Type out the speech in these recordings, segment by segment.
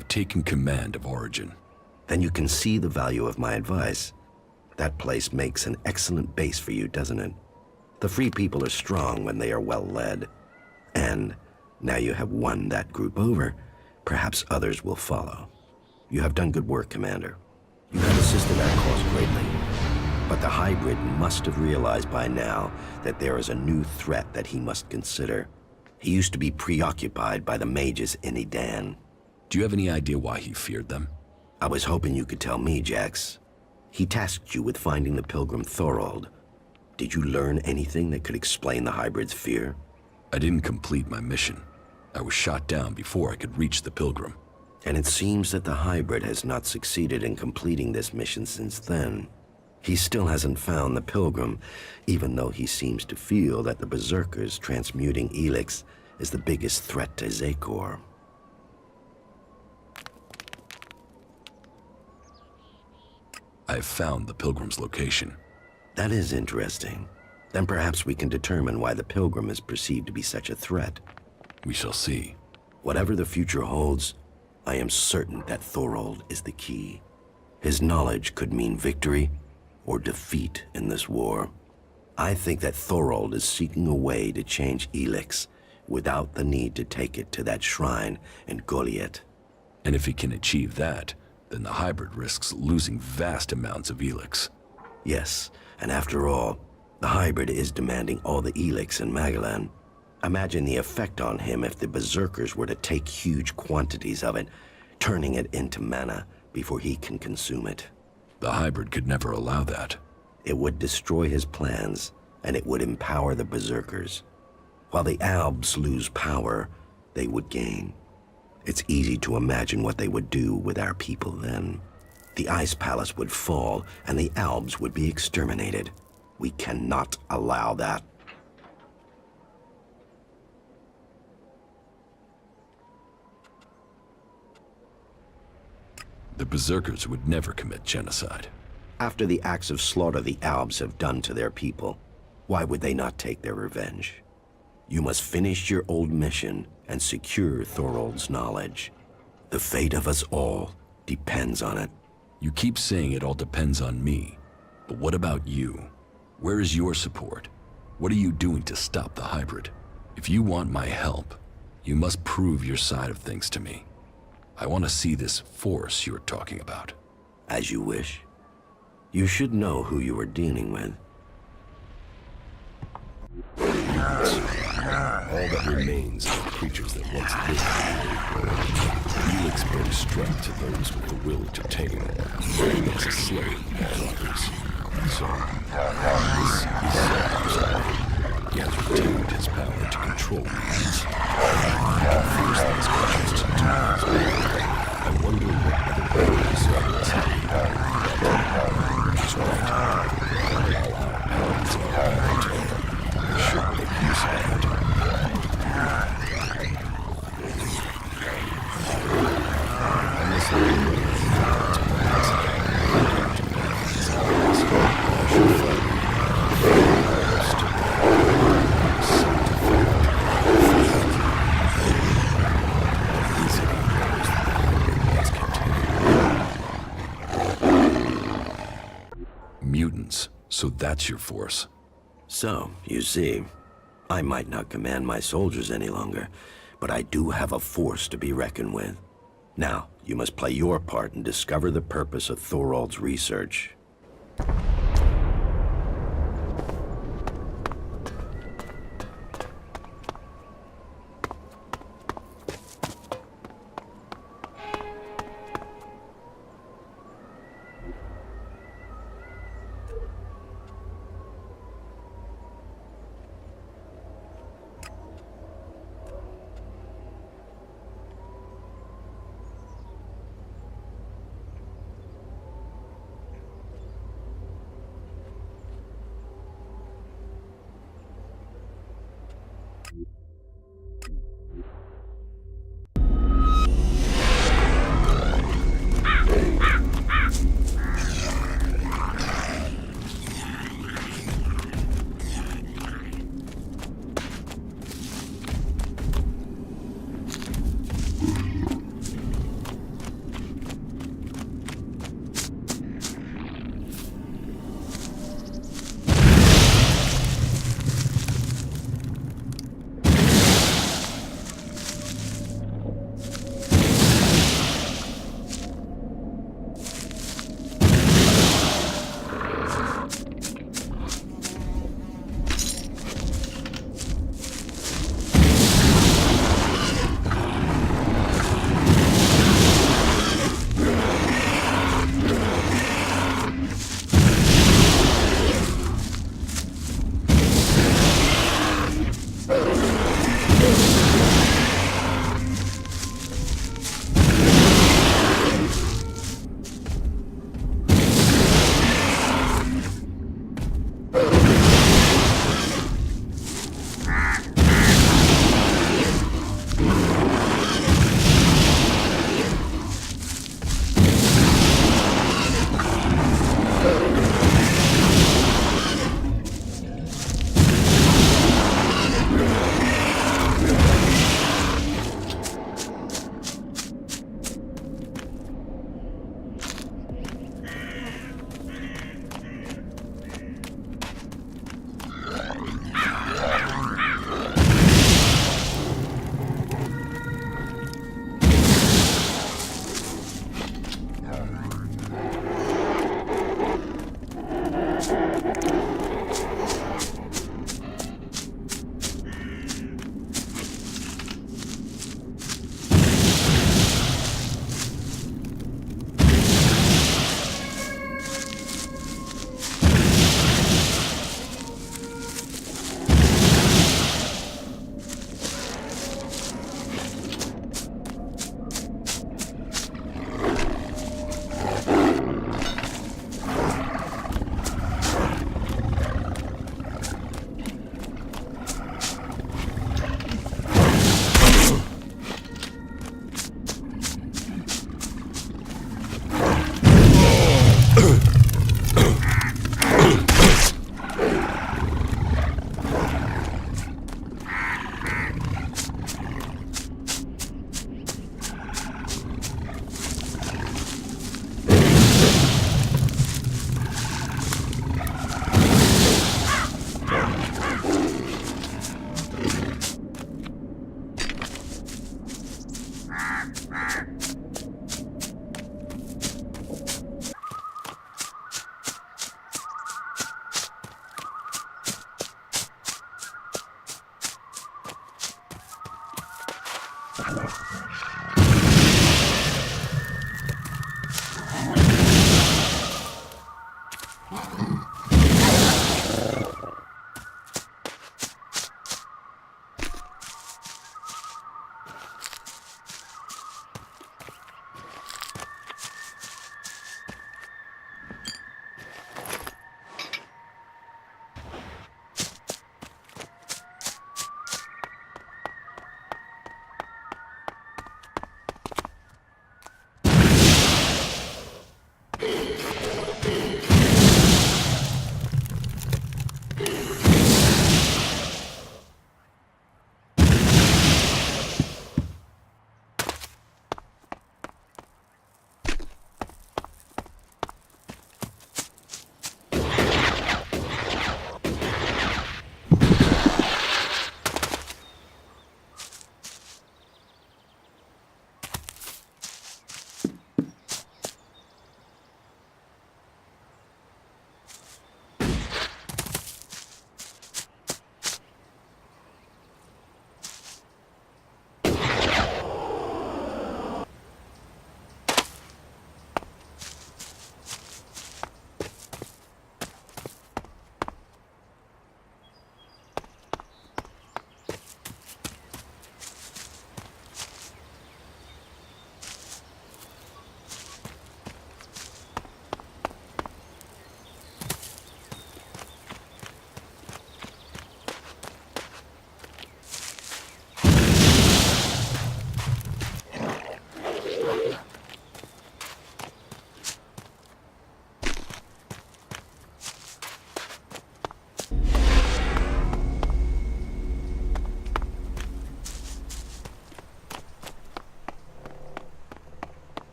have taken command of Origin. Then you can see the value of my advice. That place makes an excellent base for you, doesn't it? The Free People are strong when they are well led. And now you have won that group over, perhaps others will follow. You have done good work, Commander. You have assisted our cause greatly. But the hybrid must have realized by now that there is a new threat that he must consider. He used to be preoccupied by the mages in Edan. Do you have any idea why he feared them? I was hoping you could tell me, Jax. He tasked you with finding the Pilgrim Thorald. Did you learn anything that could explain the hybrid's fear? I didn't complete my mission. I was shot down before I could reach the Pilgrim. And it seems that the hybrid has not succeeded in completing this mission since then. He still hasn't found the Pilgrim, even though he seems to feel that the Berserkers transmuting Elex is the biggest threat to Zakor. I have found the Pilgrim's location. That is interesting. Then perhaps we can determine why the Pilgrim is perceived to be such a threat. We shall see. Whatever the future holds, I am certain that Thorald is the key. His knowledge could mean victory or defeat in this war. I think that Thorald is seeking a way to change Elex without the need to take it to that shrine in Goliath. And if he can achieve that, then the hybrid risks losing vast amounts of Elex. Yes, and after all, the hybrid is demanding all the Elex in Magalan. Imagine the effect on him if the Berserkers were to take huge quantities of it, turning it into mana before he can consume it. The hybrid could never allow that. It would destroy his plans, and it would empower the Berserkers. While the Albs lose power, they would gain. It's easy to imagine what they would do with our people then. The Ice Palace would fall, and the Albs would be exterminated. We cannot allow that. The Berserkers would never commit genocide. After the acts of slaughter the Albs have done to their people, why would they not take their revenge? You must finish your old mission and secure Thorald's knowledge. The fate of us all depends on it. You keep saying it all depends on me, but what about you? Where is your support? What are you doing to stop the hybrid? If you want my help, you must prove your side of things to me. I want to see this force you're talking about. As you wish. You should know who you are dealing with. All that remains of the creatures that once lived in the world. Elex brings strength to those with the will to tame, and makes a slave of others. So, this is Zarbom. He has retained his power to control these. Force these creatures to do his will. I wonder what other ways Zarbom's That's right. All our powers are power. Should make use of that. Mutants, so that's your force. So, you see, I might not command my soldiers any longer, but I do have a force to be reckoned with. Now, you must play your part and discover the purpose of Thorald's research.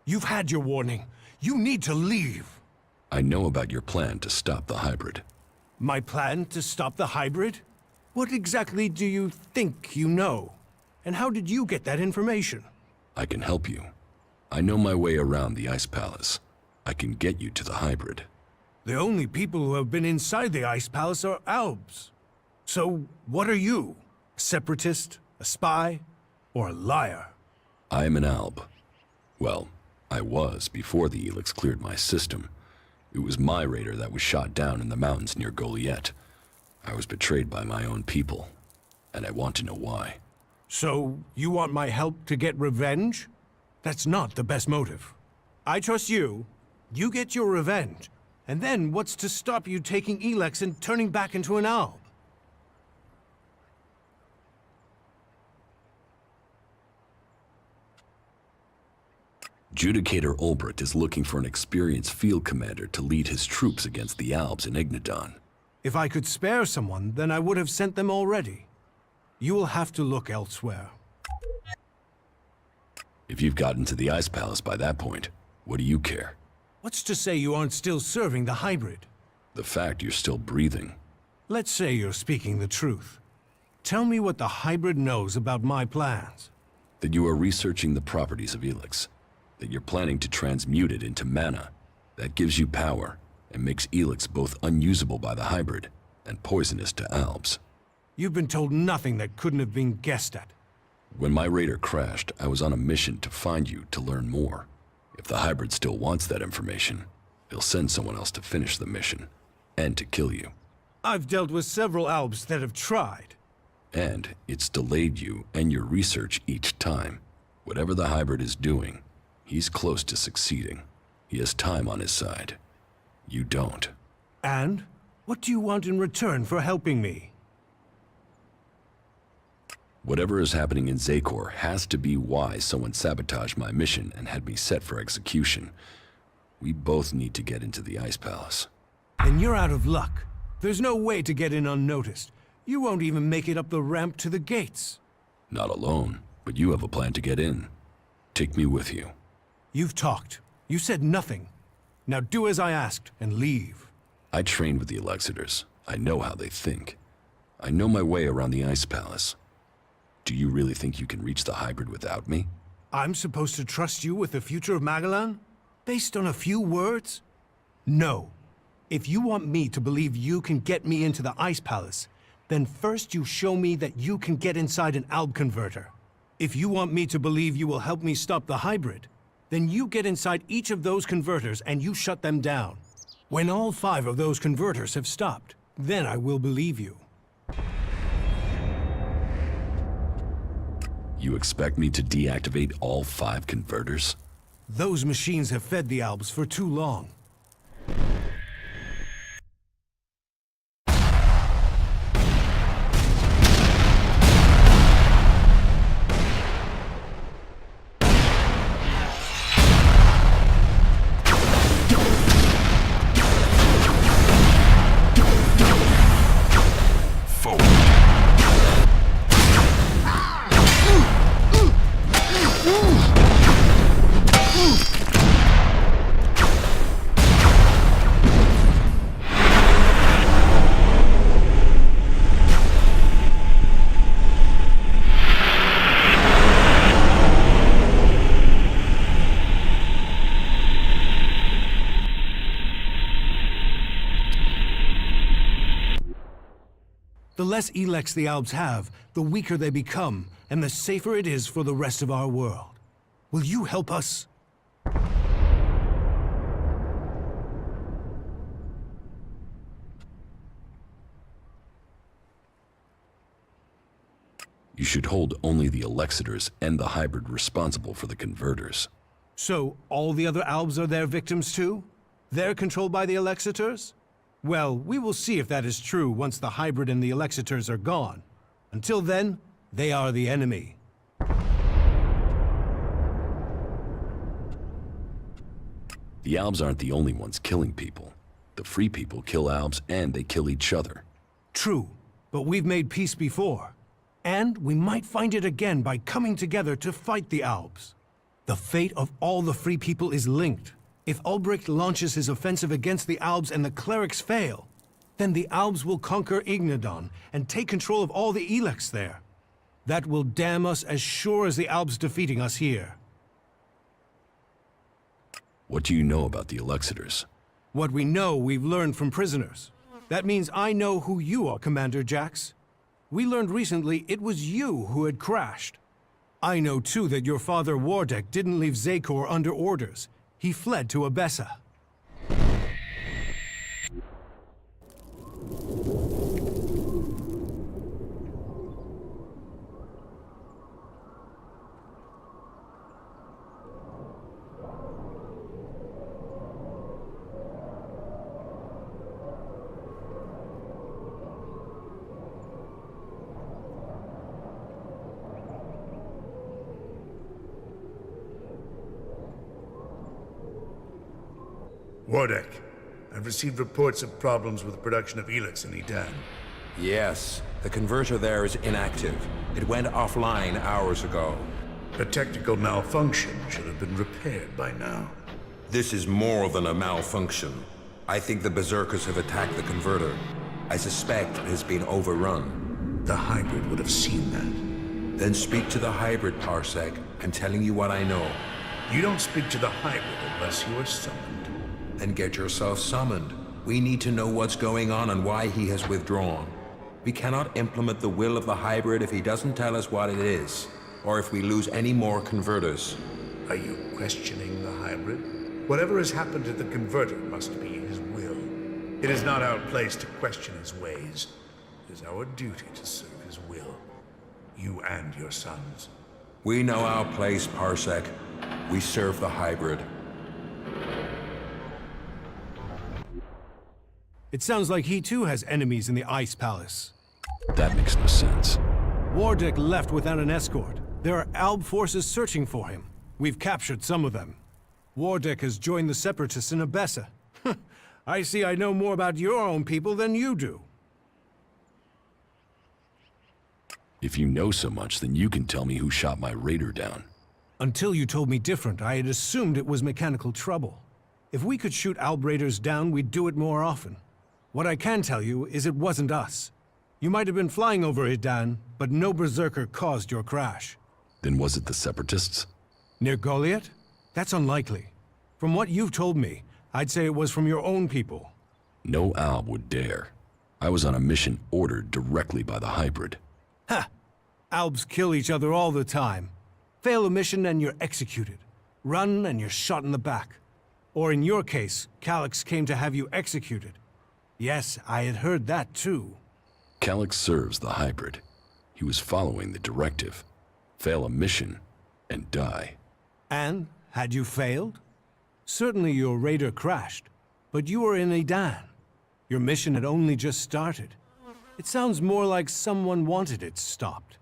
You've had your warning. You need to leave. I know about your plan to stop the hybrid. My plan to stop the hybrid? What exactly do you think you know? And how did you get that information? I can help you. I know my way around the Ice Palace. I can get you to the hybrid. The only people who have been inside the Ice Palace are Albs. So, what are you? A separatist? A spy? Or a liar? I am an Alb. Well, I was before the Elex cleared my system. It was my raider that was shot down in the mountains near Goliet. I was betrayed by my own people, and I want to know why. So, you want my help to get revenge? That's not the best motive. I trust you. You get your revenge. And then what's to stop you taking Elex and turning back into an Alb? Judicator Ulbrit is looking for an experienced field commander to lead his troops against the Albs in Ignadon. If I could spare someone, then I would have sent them already. You will have to look elsewhere. If you've gotten to the Ice Palace by that point, what do you care? What's to say you aren't still serving the hybrid? The fact you're still breathing. Let's say you're speaking the truth. Tell me what the hybrid knows about my plans. That you are researching the properties of Elex. That you're planning to transmute it into mana. That gives you power, and makes Elex both unusable by the hybrid and poisonous to Albs. You've been told nothing that couldn't have been guessed at. When my raider crashed, I was on a mission to find you to learn more. If the hybrid still wants that information, he'll send someone else to finish the mission, and to kill you. I've dealt with several Albs that have tried. And it's delayed you and your research each time. Whatever the hybrid is doing, he's close to succeeding. He has time on his side. You don't. And? What do you want in return for helping me? Whatever is happening in Zakor has to be why someone sabotaged my mission and had me set for execution. We both need to get into the Ice Palace. Then you're out of luck. There's no way to get in unnoticed. You won't even make it up the ramp to the gates. Not alone, but you have a plan to get in. Take me with you. You've talked. You said nothing. Now do as I asked and leave. I trained with the Elexitors. I know how they think. I know my way around the Ice Palace. Do you really think you can reach the hybrid without me? I'm supposed to trust you with the future of Magalan? Based on a few words? No. If you want me to believe you can get me into the Ice Palace, then first you show me that you can get inside an Alb converter. If you want me to believe you will help me stop the hybrid, then you get inside each of those converters and you shut them down. When all 5 of those converters have stopped, then I will believe you. You expect me to deactivate all 5 converters? Those machines have fed the Albs for too long. The less Elex the Albs have, the weaker they become, and the safer it is for the rest of our world. Will you help us? You should hold only the Elexitors and the hybrid responsible for the converters. So, all the other Albs are their victims too? They're controlled by the Elexitors? Well, we will see if that is true once the hybrid and the Elexitors are gone. Until then, they are the enemy. The Albs aren't the only ones killing people. The free people kill Albs and they kill each other. True, but we've made peace before. And we might find it again by coming together to fight the Albs. The fate of all the free people is linked. If Ulbricht launches his offensive against the Albs and the clerics fail, then the Albs will conquer Ignadon and take control of all the Elex there. That will damn us as sure as the Albs defeating us here. What do you know about the Elexitors? What we know, we've learned from prisoners. That means I know who you are, Commander Jax. We learned recently it was you who had crashed. I know too that your father Wardek didn't leave Zakor under orders. He fled to Abessa. Wardek, I've received reports of problems with the production of Elex in Edan. Yes, the converter there is inactive. It went offline hours ago. A technical malfunction should have been repaired by now. This is more than a malfunction. I think the Berserkers have attacked the converter. I suspect it has been overrun. The hybrid would have seen that. Then speak to the hybrid, Parsec. I'm telling you what I know. You don't speak to the hybrid unless you are summoned. Then get yourself summoned. We need to know what's going on and why he has withdrawn. We cannot implement the will of the hybrid if he doesn't tell us what it is, or if we lose any more converters. Are you questioning the hybrid? Whatever has happened to the converter must be his will. It is not our place to question his ways. It is our duty to serve his will. You and your sons. We know our place, Parsec. We serve the hybrid. It sounds like he too has enemies in the Ice Palace. That makes no sense. Wardick left without an escort. There are Alb forces searching for him. We've captured some of them. Wardick has joined the Separatists in Abessa. I see I know more about your own people than you do. If you know so much, then you can tell me who shot my raider down. Until you told me different, I had assumed it was mechanical trouble. If we could shoot Alb raiders down, we'd do it more often. What I can tell you is it wasn't us. You might have been flying over Idan, but no Berserker caused your crash. Then was it the Separatists? Near Goliath? That's unlikely. From what you've told me, I'd say it was from your own people. No Alb would dare. I was on a mission ordered directly by the hybrid. Ha! Albs kill each other all the time. Fail a mission and you're executed. Run and you're shot in the back. Or in your case, Calyx came to have you executed. Yes, I had heard that too. Calyx serves the hybrid. He was following the directive. Fail a mission and die. And, had you failed? Certainly your raider crashed, but you were in Idan. Your mission had only just started. It sounds more like someone wanted it stopped.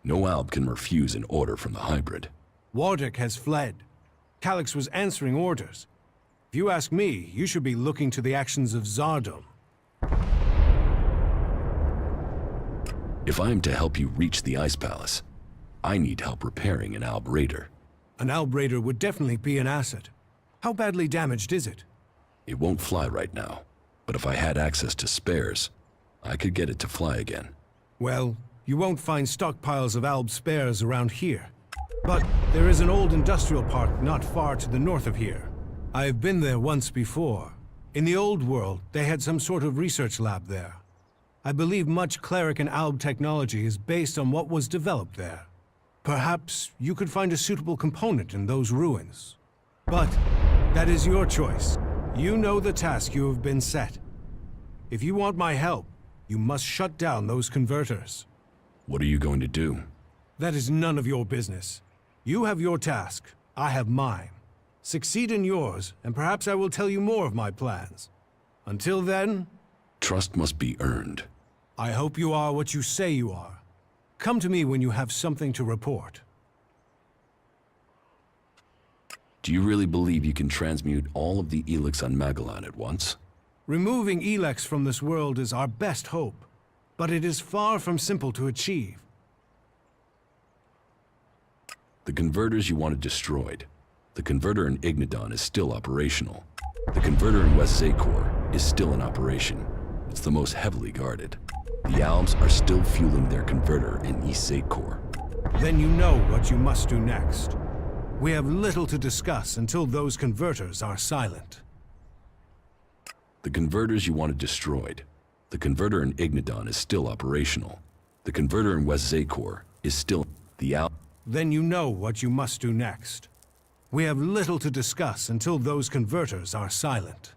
No Alb can refuse an order from the hybrid. Wardick has fled. Calyx was answering orders. If you ask me, you should be looking to the actions of Zarbom. If I am to help you reach the Ice Palace, I need help repairing an Alb raider. An Alb raider would definitely be an asset. How badly damaged is it? It won't fly right now, but if I had access to spares, I could get it to fly again. Well, you won't find stockpiles of Alb spares around here. But there is an old industrial park not far to the north of here. I have been there once before. In the old world, they had some sort of research lab there. I believe much cleric and Alb technology is based on what was developed there. Perhaps you could find a suitable component in those ruins. But that is your choice. You know the task you have been set. If you want my help, you must shut down those converters. What are you going to do? That is none of your business. You have your task, I have mine. Succeed in yours, and perhaps I will tell you more of my plans. Until then, Trust must be earned. I hope you are what you say you are. Come to me when you have something to report. Do you really believe you can transmute all of the Elex on Magellan at once? Removing Elex from this world is our best hope, but it is far from simple to achieve. The converters you wanted destroyed. The converter in Ignadon is still operational. The converter in West Zakor is still in operation. It's the most heavily guarded. The Albs are still fueling their converter in East Zakor. Then you know what you must do next. We have little to discuss until those converters are silent. The converters you wanted destroyed. The converter in Ignadon is still operational. The converter in West Zakor is still the Alb. Then you know what you must do next. We have little to discuss until those converters are silent.